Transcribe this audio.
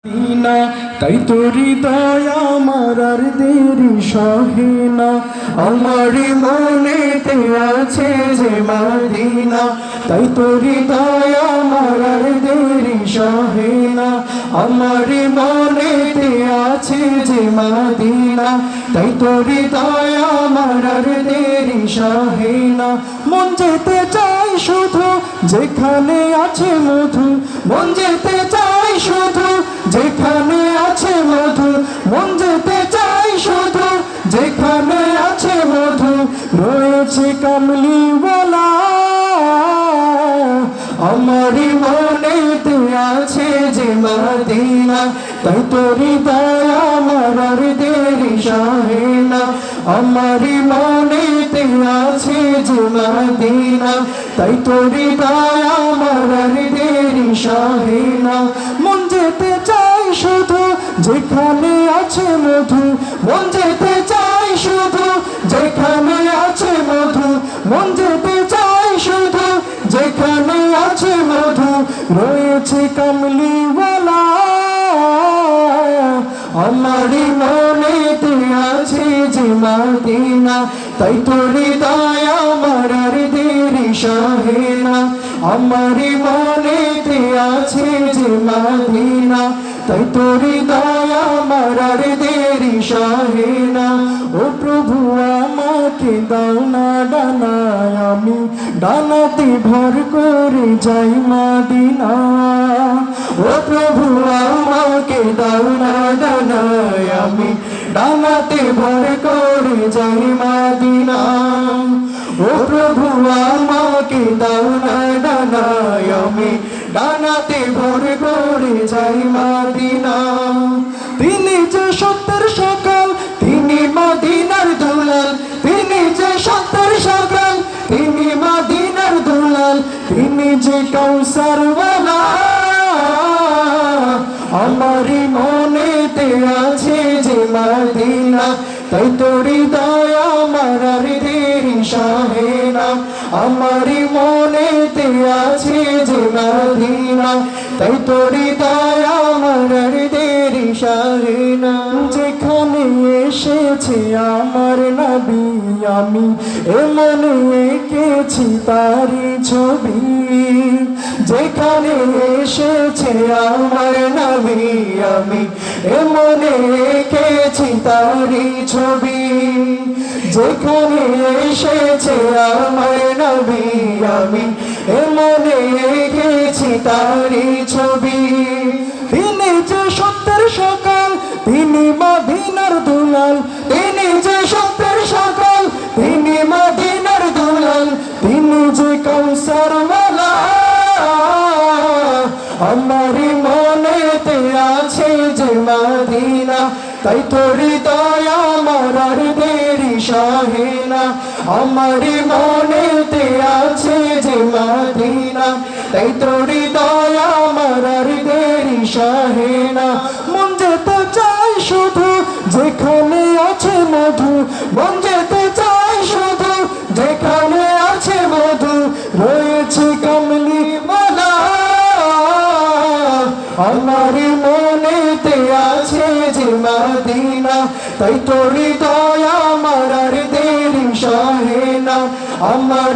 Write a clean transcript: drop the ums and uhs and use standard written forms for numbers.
না তাই তোরি দয়া আমার আর দেরি সহে না। আমার মনেতে আছে যে মদিনা, তাই তোরি দয়া আমার আর দেরি সহে না। আমার মনেতে আছে যে মদিনা, তাই তোরি দয়া আমার আর দেরি সহে না। মন যেতে চাই শুধু যেখানে আছে মধু, মন যেতে চাই শুধু যেখানে আছে মধু, মন যেতে চাই শুধু যেখানে আছে মধু। রয়েছে কামলিওয়ালা আমারই মনেতে আছে যে মদিনা, তাই তোরি দয়া আমার আর দেরি সহে না। আমারই মনেতে আছে যে মদিনা, তাই তোরি দয়া আমার আর দেরি সহে না। মন যেতে চাই শুধু যেখানে আছে মধু, মন যেতে চাই শুধু যেখানে আছে মধু, মন যেতে চাই শুধু যেখানে আছে মধু। রয়েছে কামলিওয়ালা আমারই মনেতে আছে যে মদিনা, তাই তোরি দয়া আমার আর দেরি সহে না। আমারই মনেতে আছে যে মদিনা, তাই তোরি দয়া আমার আর দেরি সহে না। ও প্রভু আমাকে দাও না ডানায়, আমি ডানাতে ভর করে যাই মদিনা। ও প্রভু আমাকে দাও না ডানায়, আমি ডানাতে ভর করে যাই মদিনা। ও প্রভু আমাকে দাও না ডানায়, আমি ডানাতে ভর করে যাই মদিনা। তিনি যে সত্যের সকাল, তিনি মদিনার দুলাল, তিনি যে সত্যের সকাল, তিনি মদিনার দুলাল, তিনি যে কৌসার ওয়ালা আমারই মনেতে আছে যে মদিনা, তাই তোরি দয়া আমার আর দেরি সহে না। আমারই মনেতে আছে যে মদিনা, তাই তোরি দয়া আমার আর দেরি সহে না। যেখানে এসেছে আমার নবী, আমি এমনে এঁকেছি তারি ছবি। যেখানে এসেছে আমার নবী, আমি এমনে এঁকেছি তারি ছবি। যেখানে এসেছে আমার নবী, আমি এমনে এঁকেছি তারি ছবি। তিনি যে সত্যের সকাল, তিনি মদিনার দুলাল, তিনি যে সত্যের সকাল, তিনি মদিনার দুলাল, তিনি যে কৌসার ওয়ালা আমারই মনেতে আছে যে মদিনা, তাই তোরি দয়া আমার আর দেরি সহে না। আমারই মনেতে আছে যে মদিনা, তাই তোরি দয়া আমার আর দেরি সহে না। মন যেতে চাই শুধু যেখানে আছে মধু, মন যেতে চাই শুধু যেখানে আছে মধু। রয়েছে কামলিওয়ালা আমারই মনেতে আছে যে মদিনা, তাই তোরি দয়া আমার আর দেরি সহে না। আমার